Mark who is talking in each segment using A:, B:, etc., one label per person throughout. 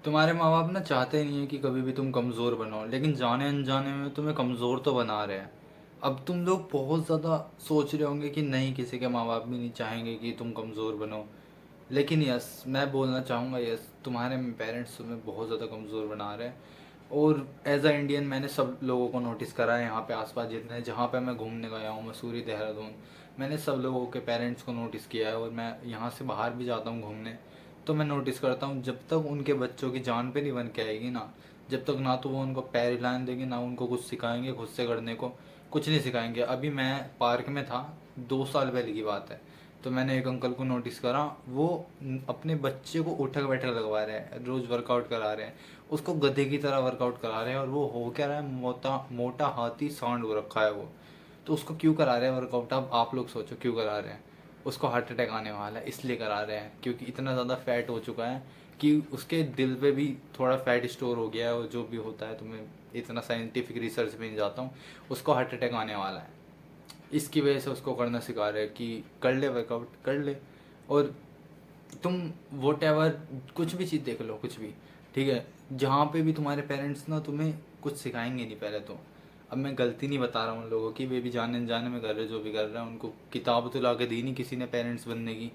A: तुम्हारे माँ बाप ना चाहते नहीं है कि कभी भी तुम कमज़ोर बनो, लेकिन जाने अनजाने में तुम्हें कमज़ोर तो बना रहे हैं। अब तुम लोग बहुत ज़्यादा सोच रहे होंगे कि नहीं, किसी के माँ बाप भी नहीं चाहेंगे कि तुम कमज़ोर बनो। लेकिन यस, मैं बोलना चाहूँगा, यस, तुम्हारे पेरेंट्स तुम्हें बहुत ज़्यादा कमज़ोर बना रहे हैं। और एज अ इंडियन मैंने सब लोगों को नोटिस करा है, यहाँ पे आसपास जितने जहाँ पे मैं घूमने गया हूँ, मसूरी, देहरादून, मैंने सब लोगों के पेरेंट्स को नोटिस किया है। और मैं यहाँ से बाहर भी जाता हूँ घूमने, तो मैं नोटिस करता हूँ जब तक उनके बच्चों की जान पे नहीं बन के आएगी ना, जब तक ना तो वो उनको पैर हिलाने देंगे, ना उनको कुछ सिखाएंगे खुद से करने को, कुछ नहीं सिखाएंगे। अभी मैं पार्क में था, 2 साल पहले की बात है, तो मैंने एक अंकल को नोटिस करा, वो अपने बच्चे को उठक बैठक लगवा रहे हैं, रोज़ वर्कआउट करा रहे हैं, उसको गधे की तरह वर्कआउट करा रहे हैं। और वो हो क्या रहा है, मोटा मोटा हाथी सांड हो रखा है वो। तो उसको क्यों करा रहे हैं वर्कआउट, अब आप लोग सोचो क्यों करा रहे हैं। उसको हार्ट अटैक आने वाला है, इसलिए करा रहे हैं क्योंकि इतना ज़्यादा फैट हो चुका है कि उसके दिल पे भी थोड़ा फैट स्टोर हो गया है। और जो भी होता है, तुम्हें इतना साइंटिफिक रिसर्च में नहीं जाता हूँ, उसको हार्ट अटैक आने वाला है। इसकी वजह से उसको करना सिखा रहे हैं कि कर ले वर्कआउट, कर ले। और तुम वोट एवर, कुछ भी चीज़ देख लो, कुछ भी, ठीक है, जहाँ पे भी तुम्हारे पेरेंट्स ना तुम्हें कुछ सिखाएंगे नहीं पहले तो। अब मैं गलती नहीं बता रहा हूँ उन लोगों की, वे भी जाने अनजाने में कर रहे हैं जो भी कर रहे हैं, उनको किताब तो ला के दी नहीं किसी ने पेरेंट्स बनने की,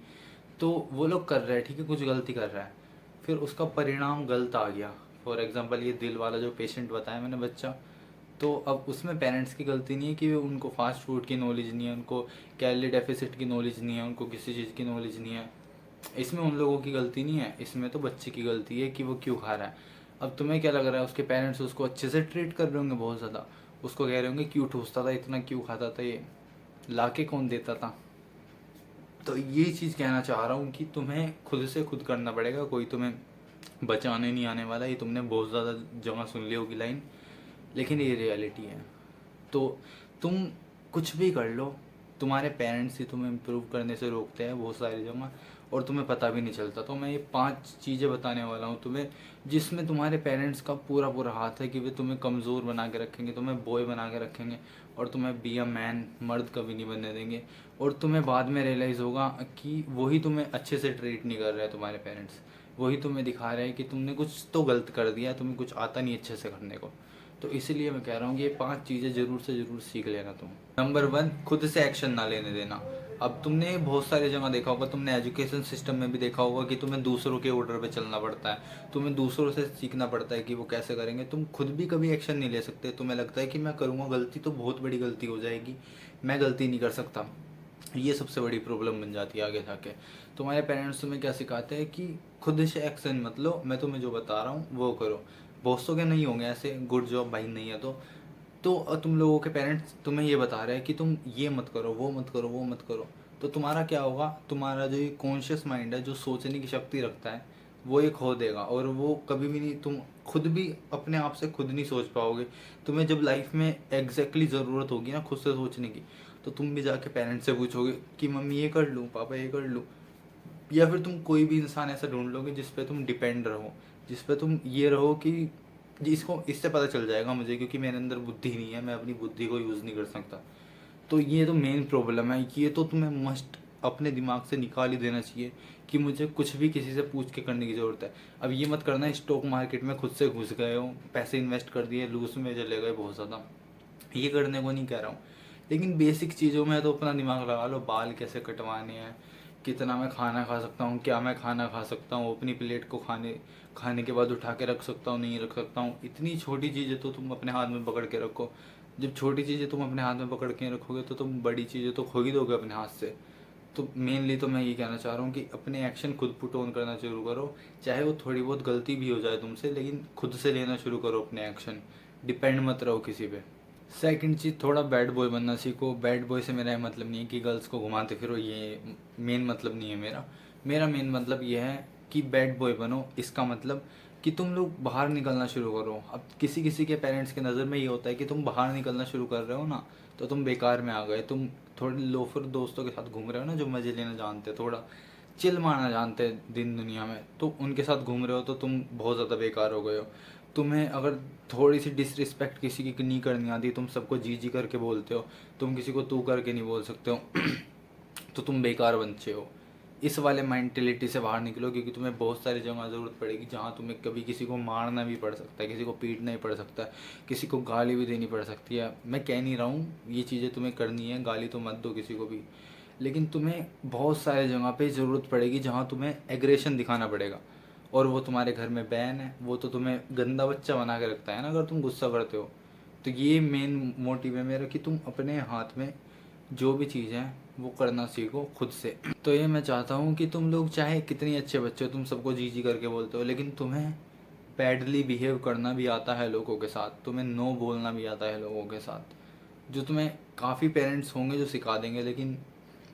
A: तो वो लोग कर रहे हैं, ठीक है, कुछ गलती कर रहा है, फिर उसका परिणाम गलत आ गया। फॉर एग्जांपल ये दिल वाला जो पेशेंट बताया मैंने, बच्चा, तो अब उसमें पेरेंट्स की गलती नहीं है कि उनको फास्ट फूड की नॉलेज नहीं है, उनको कैलोरी डेफिसिट की नॉलेज नहीं है, उनको किसी चीज़ की नॉलेज नहीं है। इसमें उन लोगों की गलती नहीं है, इसमें तो बच्चे की गलती है कि वो क्यों खा रहा है। अब तुम्हें क्या लग रहा है, उसके पेरेंट्स उसको अच्छे से ट्रीट कर रहे होंगे बहुत ज़्यादा, उसको कह रहे होंगे क्यों ठूसता था इतना, क्यों खाता था ये, लाके कौन देता था। तो ये चीज़ कहना चाह रहा हूँ कि तुम्हें खुद से खुद करना पड़ेगा, कोई तुम्हें बचाने नहीं आने वाला। ये तुमने बहुत ज़्यादा जगह सुन ली होगी लाइन, लेकिन ये रियलिटी है। तो तुम कुछ भी कर लो, तुम्हारे पेरेंट्स ही तुम्हें इम्प्रूव करने से रोकते हैं बहुत सारी जगह, और तुम्हें पता भी नहीं चलता। तो मैं ये 5 चीज़ें बताने वाला हूँ तुम्हें, जिसमें तुम्हारे पेरेंट्स का पूरा पूरा हाथ है कि वे तुम्हें कमज़ोर बना के रखेंगे, तुम्हें बॉय बना के रखेंगे, और तुम्हें बी अ मैन, मर्द कभी नहीं बनने देंगे। और तुम्हें बाद में रियलाइज़ होगा कि वही तुम्हें अच्छे से ट्रीट नहीं कर रहे हैं, तुम्हारे पेरेंट्स वही तुम्हें दिखा रहे हैं कि तुमने कुछ तो गलत कर दिया, तुम्हें कुछ आता नहीं अच्छे से करने को। तो इसीलिए मैं कह रहा हूँ कि ये 5 चीज़ें ज़रूर से ज़रूर सीख लेना तुम। नंबर 1, खुद से एक्शन ना लेने देना। अब तुमने बहुत सारी जगह देखा होगा, तुमने एजुकेशन सिस्टम में भी देखा होगा कि तुम्हें दूसरों के ऑर्डर पे चलना पड़ता है, तुम्हें दूसरों से सीखना पड़ता है कि वो कैसे करेंगे। तुम खुद भी कभी एक्शन नहीं ले सकते, तुम्हें लगता है कि मैं करूँगा गलती तो बहुत बड़ी गलती हो जाएगी, मैं गलती नहीं कर सकता। ये सबसे बड़ी प्रॉब्लम बन जाती है आगे जाके। तुम्हारे पेरेंट्स तुम्हें क्या सिखाते हैं कि खुद से एक्शन मत लो, मैं तुम्हें जो बता रहा हूँ वो करो। बहुत सौ के नहीं होंगे ऐसे, गुड जॉब भाई नहीं है तो तुम लोगों के पेरेंट्स तुम्हें ये बता रहे हैं कि तुम ये मत करो, वो मत करो, वो मत करो। तो तुम्हारा क्या होगा, तुम्हारा जो ये कॉन्शियस माइंड है, जो सोचने की शक्ति रखता है, वो ये खो देगा। और वो कभी भी नहीं, तुम खुद भी अपने आप से खुद नहीं सोच पाओगे। तुम्हें जब लाइफ में एग्जैक्टली ज़रूरत होगी ना खुद से सोचने की, तो तुम भी जाके पेरेंट्स से पूछोगे कि मम्मी ये कर लूँ, पापा ये कर लूँ। या फिर तुम कोई भी इंसान ऐसा ढूंढ लोगे जिस पे तुम डिपेंड रहो, जिस पे तुम ये रहो कि जिसको इससे पता चल जाएगा मुझे, क्योंकि मेरे अंदर बुद्धि नहीं है, मैं अपनी बुद्धि को यूज़ नहीं कर सकता। तो ये तो मेन प्रॉब्लम है, ये तो तुम्हें मस्ट अपने दिमाग से निकाल ही देना चाहिए कि मुझे कुछ भी किसी से पूछ के करने की ज़रूरत है। अब ये मत करना स्टॉक मार्केट में खुद से घुस गए हो, पैसे इन्वेस्ट कर दिए, लूज में चले गए बहुत ज़्यादा, ये करने को नहीं कह रहा हूँ। लेकिन बेसिक चीज़ों में तो अपना दिमाग लगा लो, बाल कैसे कटवाने हैं, कितना मैं खाना खा सकता हूँ, क्या मैं खाना खा सकता हूँ, अपनी प्लेट को खाने खाने के बाद उठा के रख सकता हूँ, नहीं रख सकता हूँ। इतनी छोटी चीज़ें तो तुम अपने हाथ में पकड़ के रखो। जब छोटी चीज़ें तुम अपने हाथ में पकड़ के रखोगे तो तुम बड़ी चीज़ें तो खो ही दोगे अपने हाथ से। तो मेनली तो मैं ये कहना चाह रहा हूँ कि अपने एक्शन खुद पुट ऑन करना शुरू करो, चाहे वो थोड़ी बहुत गलती भी हो जाए तुमसे, लेकिन खुद से लेना शुरू करो अपने एक्शन, डिपेंड मत रहो किसी पे। सेकंड चीज़, थोड़ा बैड बॉय बनना सीखो। बैड बॉय से मेरा ये मतलब नहीं है कि गर्ल्स को घुमाते फिरो, ये मेन मतलब नहीं है मेरा। मेरा मेन मतलब ये है कि बैड बॉय बनो, इसका मतलब कि तुम लोग बाहर निकलना शुरू करो। अब किसी किसी के पेरेंट्स के नज़र में ये होता है कि तुम बाहर निकलना शुरू कर रहे हो ना, तो तुम बेकार में आ गए। तुम थोड़े लोफर दोस्तों के साथ घूम रहे हो ना, जो मज़े लेना जानते हैं, थोड़ा चिल मारना जानते हैं दिन दुनिया में, तो उनके साथ घूम रहे हो तो तुम बहुत ज़्यादा बेकार हो गए हो। तुम्हें अगर थोड़ी सी डिसरिस्पेक्ट किसी की नहीं करनी आती, तुम सबको जी जी करके बोलते हो, तुम किसी को तू करके नहीं बोल सकते हो तो तुम बेकार बच्चे हो। इस वाले मेंटेलिटी से बाहर निकलो, क्योंकि तुम्हें बहुत सारी जगह ज़रूरत पड़ेगी जहाँ तुम्हें कभी किसी को मारना भी पड़ सकता है, किसी को पीटना ही पड़ सकता है, किसी को गाली भी देनी पड़ सकती है। मैं कह नहीं रहा हूँ ये चीज़ें तुम्हें करनी है, गाली तो मत दो किसी को भी, लेकिन तुम्हें बहुत सारे जगह पे ज़रूरत पड़ेगी जहाँ तुम्हें एग्रेशन दिखाना पड़ेगा। और वो तुम्हारे घर में बहन है, वो तो तुम्हें गंदा बच्चा बना के रखता है ना अगर तुम गुस्सा करते हो। तो ये मेन मोटिव है मेरा कि तुम अपने हाथ में जो भी चीज़ है वो करना सीखो खुद से। तो ये मैं चाहता हूँ कि तुम लोग चाहे कितनी अच्छे बच्चे हो, तुम सबको जी जी करके बोलते हो, लेकिन तुम्हें बैडली बिहेव करना भी आता है लोगों के साथ, तुम्हें नो बोलना भी आता है लोगों के साथ। जो तुम्हें काफ़ी पेरेंट्स होंगे जो सिखा देंगे, लेकिन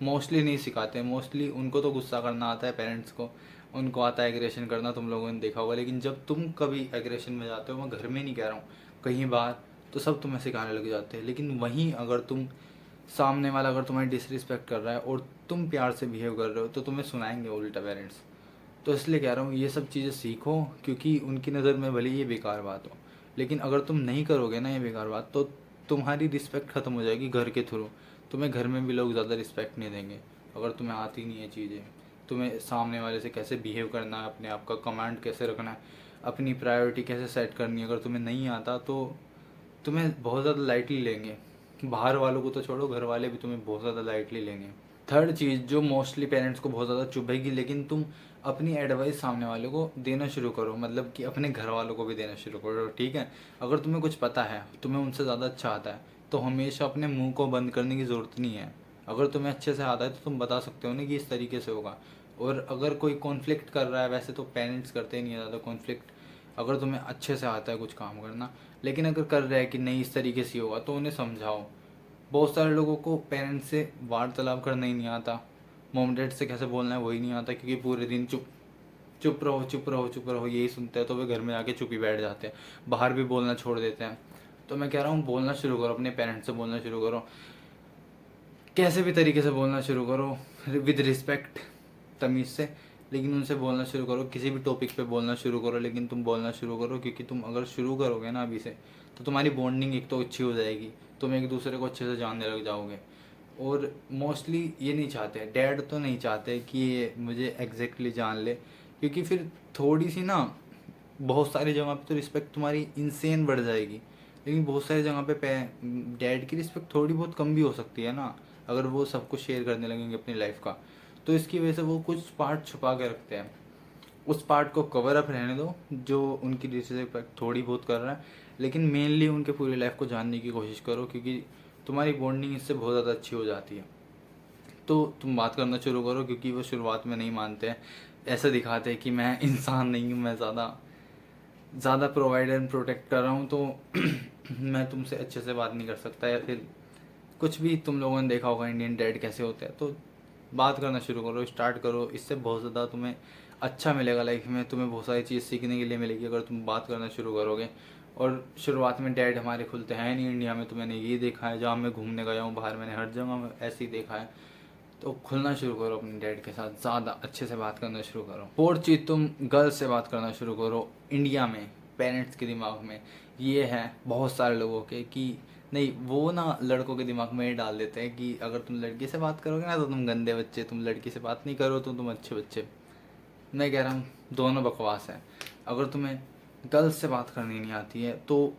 A: मोस्टली नहीं सिखाते। मोस्टली उनको तो गुस्सा करना आता है पेरेंट्स को, उनको आता है एग्रेशन करना, तुम लोगों ने देखा होगा। लेकिन जब तुम कभी एग्रेशन में जाते हो, मैं घर में नहीं कह रहा हूँ, कहीं बाहर, तो सब तुम्हें सिखाने लग जाते हैं। लेकिन वहीं अगर तुम सामने वाला अगर तुम्हारी डिसरिस्पेक्ट कर रहा है और तुम प्यार से बिहेव कर रहे हो, तो तुम्हें सुनाएंगे उल्टा पेरेंट्स। तो इसलिए कह रहा हूँ ये सब चीज़ें सीखो, क्योंकि उनकी नज़र में भले ये बेकार बात हो, लेकिन अगर तुम नहीं करोगे ना ये बेकार बात, तो तुम्हारी रिस्पेक्ट ख़त्म हो जाएगी घर के थ्रू। तुम्हें घर में भी लोग ज़्यादा रिस्पेक्ट नहीं देंगे अगर तुम्हें आती नहीं है चीज़ें। तुम्हें सामने वाले से कैसे बिहेव करना है, अपने आप का कमांड कैसे रखना है, अपनी प्रायोरिटी कैसे सेट करनी है, अगर तुम्हें नहीं आता तो तुम्हें बहुत ज़्यादा लाइटली लेंगे। बाहर वालों को तो छोड़ो, घर वाले भी तुम्हें बहुत ज़्यादा लाइटली लेंगे। थर्ड चीज़ जो मोस्टली पेरेंट्स को बहुत ज़्यादा चुभेगी, लेकिन तुम अपनी एडवाइस सामने वाले को देना शुरू करो, मतलब कि अपने घर वालों को भी देना शुरू करो, ठीक है। अगर तुम्हें कुछ पता है, तुम्हें उनसे ज़्यादा अच्छा आता है, तो हमेशा अपने मुंह को बंद करने की ज़रूरत नहीं है। अगर तुम्हें अच्छे से आता है तो तुम बता सकते हो ना कि इस तरीके से होगा। और अगर कोई कॉन्फ्लिक्ट कर रहा है, वैसे तो पेरेंट्स करते ही नहीं है ज़्यादा कॉन्फ्लिक्ट, अगर तुम्हें अच्छे से आता है कुछ काम करना, लेकिन अगर कर रहा है कि नहीं इस तरीके से होगा, तो उन्हें समझाओ। बहुत सारे लोगों को पेरेंट्स से वार्तालाप करना ही नहीं आता, मॉम डैड से कैसे बोलना है वही नहीं आता, क्योंकि पूरे दिन चुप चुप रहो चुप रहो चुप रहो यही सुनते हैं, तो वे घर में आके चुप ही बैठ जाते हैं, बाहर भी बोलना छोड़ देते हैं। तो मैं कह रहा हूँ बोलना शुरू करो, अपने पेरेंट्स से बोलना शुरू करो, कैसे भी तरीके से बोलना शुरू करो, विद रिस्पेक्ट, तमीज़ से, लेकिन उनसे बोलना शुरू करो। किसी भी टॉपिक पे बोलना शुरू करो, लेकिन तुम बोलना शुरू करो, क्योंकि तुम अगर शुरू करोगे ना अभी से, तो तुम्हारी बॉन्डिंग एक तो अच्छी हो जाएगी, तुम एक दूसरे को अच्छे से जानने लग जाओगे। और मोस्टली ये नहीं चाहते, डैड तो नहीं चाहते कि ये मुझे एग्जैक्टली जान ले, क्योंकि फिर थोड़ी सी ना बहुत सारी जगह पे तो रिस्पेक्ट तुम्हारी इंसेन बढ़ जाएगी, लेकिन बहुत सारी जगह पे डैड की रिस्पेक्ट थोड़ी बहुत कम भी हो सकती है ना, अगर वो सब कुछ शेयर करने लगेंगे अपनी लाइफ का। तो इसकी वजह से वो कुछ पार्ट छुपा के रखते हैं, उस पार्ट को कवर अप रहने दो जो उनकी डिसरिस्पेक्ट थोड़ी बहुत कर रहा है, लेकिन मेनली उनके पूरी लाइफ को जानने की कोशिश करो, क्योंकि तुम्हारी बॉन्डिंग इससे बहुत ज़्यादा अच्छी हो जाती है। तो तुम बात करना शुरू करो, क्योंकि वो शुरुआत में नहीं मानते हैं, ऐसा दिखाते हैं कि मैं इंसान नहीं हूँ, मैं ज़्यादा प्रोवाइड एंड प्रोटेक्ट कर रहा हूँ, तो मैं तुमसे अच्छे से बात नहीं कर सकता, या फिर कुछ भी। तुम लोगों ने देखा होगा इंडियन डैड कैसे होते हैं। तो बात करना शुरू करो, स्टार्ट करो, इससे बहुत ज़्यादा तुम्हें अच्छा मिलेगा लाइफ में, तुम्हें बहुत सारी चीज़ सीखने के लिए मिलेगी अगर तुम बात करना शुरू करोगे। और शुरुआत में डैड हमारे खुलते हैं नहीं इंडिया में, तो मैंने ये देखा है, जहाँ मैं घूमने गया हूँ बाहर, मैंने हर जगह में ऐसे ही देखा है। तो खुलना शुरू करो अपने डैड के साथ, ज़्यादा अच्छे से बात करना शुरू करो। फोर्थ चीज़, तुम गर्ल्स से बात करना शुरू करो। इंडिया में पेरेंट्स के दिमाग में ये है बहुत सारे लोगों के कि नहीं, वो ना लड़कों के दिमाग में ये डाल देते हैं कि अगर तुम लड़की से बात करोगे ना तो तुम गंदे बच्चे, तुम लड़की से बात नहीं करो तो तुम अच्छे बच्चे। मैं कह रहा हूँ दोनों बकवास है। अगर तुम्हें गर्ल्स से बात करनी नहीं आती है तो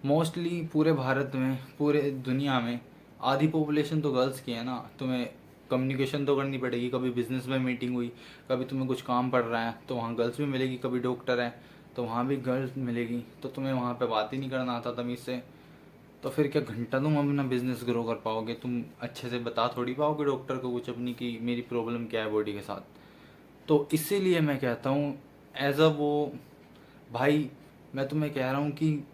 A: मोस्टली पूरे भारत में, पूरे दुनिया में आधी पॉपुलेशन तो गर्ल्स की है ना। तुम्हें कम्युनिकेशन तो करनी पड़ेगी, कभी बिजनेस में मीटिंग हुई, कभी तुम्हें कुछ काम पड़ रहा है तो वहाँ गर्ल्स भी मिलेगी, कभी डॉक्टर है तो वहाँ भी गर्ल्स मिलेगी, तो तुम्हें वहाँ पे बात ही नहीं करना आता तमीज़ से, तो फिर क्या घंटा तुम अपना बिजनेस ग्रो कर पाओगे? तुम अच्छे से बता थोड़ी पाओगे डॉक्टर को कुछ अपनी कि मेरी प्रॉब्लम क्या है बॉडी के साथ। तो इसीलिए मैं कहता हूँ एज अ वो भाई, मैं तुम्हें कह रहा हूँ कि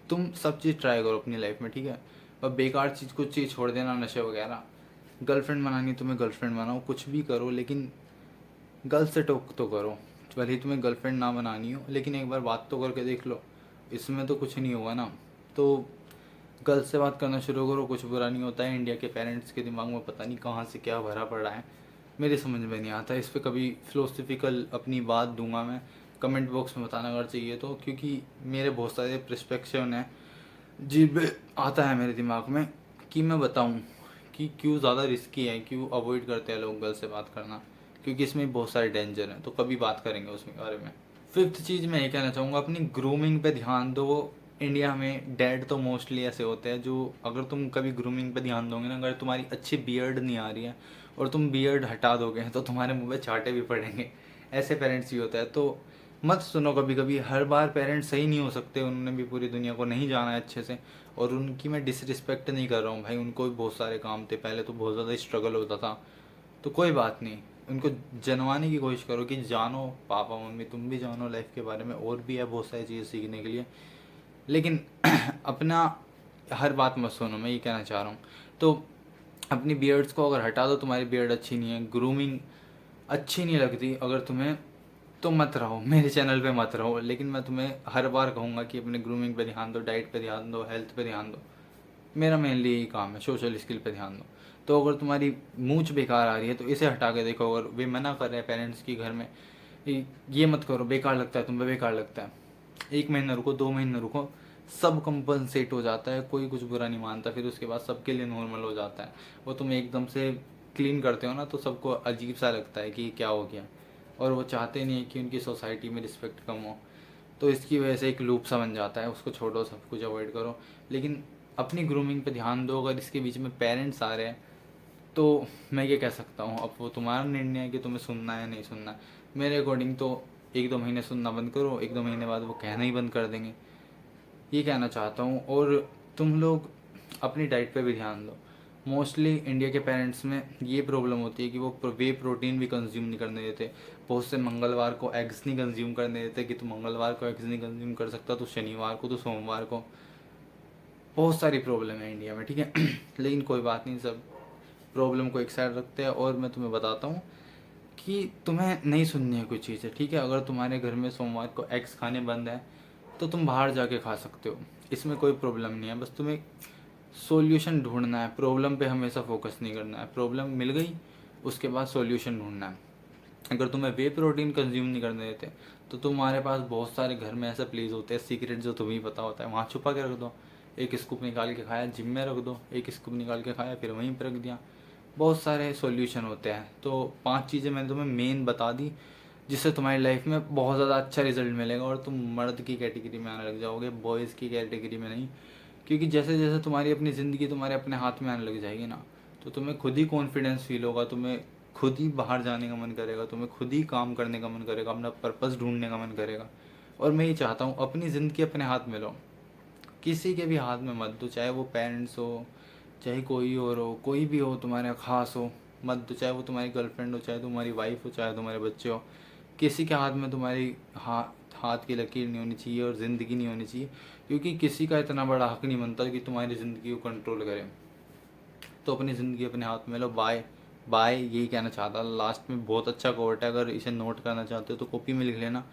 A: तुम सब चीज़ ट्राई करो अपनी लाइफ में, ठीक है। और बेकार चीज़ कुछ चीज़ छोड़ देना, नशे वगैरह। गर्लफ्रेंड बनानी तुम्हें गर्लफ्रेंड बनाओ, कुछ भी करो, लेकिन गर्ल से टॉक तो करो। भले ही तुम्हें गर्लफ्रेंड ना बनानी हो, लेकिन एक बार बात तो करके देख लो, इसमें तो कुछ नहीं होगा ना। तो गर्ल्स से बात करना शुरू करो, कुछ बुरा नहीं होता है। इंडिया के पेरेंट्स के दिमाग में पता नहीं कहाँ से क्या भरा पड़ा है, मेरे समझ में नहीं आता। इस पर कभी फिलोसफिकल अपनी बात दूंगा मैं, कमेंट बॉक्स में बताना अगर चाहिए तो, क्योंकि मेरे बहुत सारे पर्सपेक्शन हैं जिब आता है मेरे दिमाग में कि मैं बताऊं कि क्यों ज़्यादा रिस्की है, क्यों अवॉइड करते हैं लोग गर्ल से बात करना, क्योंकि इसमें बहुत सारे डेंजर हैं। तो कभी बात करेंगे उसके बारे में। फिफ्थ चीज़ मैं ये कहना चाहूँगा, अपनी ग्रूमिंग पे ध्यान दो। इंडिया में डैड तो मोस्टली ऐसे होते हैं जो, अगर तुम कभी ग्रूमिंग पे ध्यान दोगे ना, अगर तुम्हारी अच्छी बियर्ड नहीं आ रही है और तुम बियर्ड हटा दोगे तो तुम्हारे मुंह पे चाटे भी पड़ेंगे। ऐसे पेरेंट्स ही होता है। तो मत सुनो कभी कभी, हर बार पेरेंट्स सही नहीं हो सकते, उन्होंने भी पूरी दुनिया को नहीं जाना है अच्छे से। और उनकी मैं डिसरिस्पेक्ट नहीं कर रहा हूँ भाई, उनको भी बहुत सारे काम थे, पहले तो बहुत ज़्यादा स्ट्रगल होता था। तो कोई बात नहीं, उनको जनवाने की कोशिश करो कि जानो, पापा मम्मी तुम भी जानो लाइफ के बारे में, और भी है बहुत सारी चीज़ें सीखने के लिए। लेकिन अपना हर बात मत सुनो, मैं ये कहना चाह रहा हूँ। तो अपनी बियर्ड्स को अगर हटा दो, तुम्हारी बियर्ड अच्छी नहीं है, ग्रूमिंग अच्छी नहीं लगती अगर तुम्हें, तो मत रहो, मेरे चैनल पे मत रहो। लेकिन मैं तुम्हें हर बार कहूँगा कि अपने ग्रूमिंग पे ध्यान दो, डाइट पे ध्यान दो, हेल्थ पे ध्यान दो। मेरा मेनली यही काम है, सोशल स्किल पे ध्यान दो। तो अगर तुम्हारी मूंछ बेकार आ रही है तो इसे हटा के देखो। अगर वे मना कर रहे हैं पेरेंट्स की घर में, ये मत करो, बेकार लगता है, तुम्हें बेकार लगता है, 1 महीना रुको, 2 महीने रुको, सब कंपनसेट हो जाता है, कोई कुछ बुरा नहीं मानता, फिर उसके बाद सबके लिए नॉर्मल हो जाता है। वो तुम एकदम से क्लीन करते हो ना, तो सबको अजीब सा लगता है कि क्या हो गया, और वो चाहते नहीं है कि उनकी सोसाइटी में रिस्पेक्ट कम हो। तो इसकी वजह से एक लूप सा बन जाता है, उसको छोड़ो, सब कुछ अवॉइड करो। लेकिन अपनी ग्रूमिंग पे ध्यान दो। अगर इसके बीच में पेरेंट्स आ रहे हैं तो मैं ये कह सकता हूँ, अब वो तुम्हारा निर्णय है कि तुम्हें सुनना है या नहीं सुनना। मेरे अकॉर्डिंग तो 1-2 महीने सुनना बंद करो, 1-2 महीने बाद वो कहना ही बंद कर देंगे, ये कहना चाहता हूँ। और तुम लोग अपनी डाइट पे भी ध्यान दो। मोस्टली इंडिया के पेरेंट्स में ये प्रॉब्लम होती है कि वो वे प्रोटीन भी कंज्यूम नहीं करने देते। बहुत से मंगलवार को एग्स नहीं कंज्यूम करने देते कि तू मंगलवार को एग्स नहीं कंज्यूम कर सकता, तो शनिवार को, तो सोमवार को। बहुत सारी प्रॉब्लम है इंडिया में, ठीक है। लेकिन कोई बात नहीं, सब प्रॉब्लम को एक साइड रखते हैं। और मैं तुम्हें बताता हूँ कि तुम्हें नहीं सुननी है कोई चीज़ें, ठीक है। अगर तुम्हारे घर में सोमवार को एग्स खाने बंद है तो तुम बाहर जाके खा सकते हो, इसमें कोई प्रॉब्लम नहीं है। बस तुम्हें सॉल्यूशन ढूंढना है, प्रॉब्लम पे हमेशा फोकस नहीं करना है। प्रॉब्लम मिल गई, उसके बाद सॉल्यूशन ढूंढना है। अगर तुम्हें वे प्रोटीन कंज्यूम नहीं करने देते तो तुम्हारे पास बहुत सारे घर में ऐसे प्लेस होते हैं सीक्रेट, जो तुम्हें पता होता है, वहाँ छुपा के रख दो। एक स्कूप निकाल के खाया, जिम में रख दो, एक स्कूप निकाल के खाया, फिर वहीं पर रख दिया। बहुत सारे सॉल्यूशन होते हैं। तो 5 चीज़ें मैंने तुम्हें मेन बता दी, जिससे तुम्हारी लाइफ में बहुत ज़्यादा अच्छा रिजल्ट मिलेगा और तुम मर्द की कैटेगरी में आने लग जाओगे, बॉयज़ की कैटेगरी में नहीं। क्योंकि जैसे जैसे तुम्हारी अपनी ज़िंदगी तुम्हारे अपने हाथ में आने लग जाएगी ना, तो तुम्हें खुद ही कॉन्फिडेंस फील होगा, तुम्हें खुद ही बाहर जाने का मन करेगा, तुम्हें खुद ही काम करने का मन करेगा, अपना पर्पस ढूंढने का मन करेगा। और मैं ये चाहता हूँ अपनी ज़िंदगी अपने हाथ में लो, किसी के भी हाथ में मत दो। चाहे वो पेरेंट्स हो, चाहे कोई और हो, कोई भी हो तुम्हारे खास हो, मत दो। चाहे वो तुम्हारी गर्लफ्रेंड हो, चाहे तुम्हारी वाइफ हो, चाहे तुम्हारे बच्चे हो, किसी के हाथ में तुम्हारी हाथ की लकीर नहीं होनी चाहिए और ज़िंदगी नहीं होनी चाहिए। क्योंकि किसी का इतना बड़ा हक नहीं बनता कि तुम्हारी ज़िंदगी को कंट्रोल करे। तो अपनी ज़िंदगी अपने हाथ में लो। बाय बाय, यही कहना चाहता। लास्ट में बहुत अच्छा कोट है, अगर इसे नोट करना चाहते हो तो कॉपी में लिख लेना।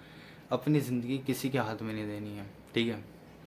A: अपनी ज़िंदगी किसी के हाथ में नहीं देनी है, ठीक है।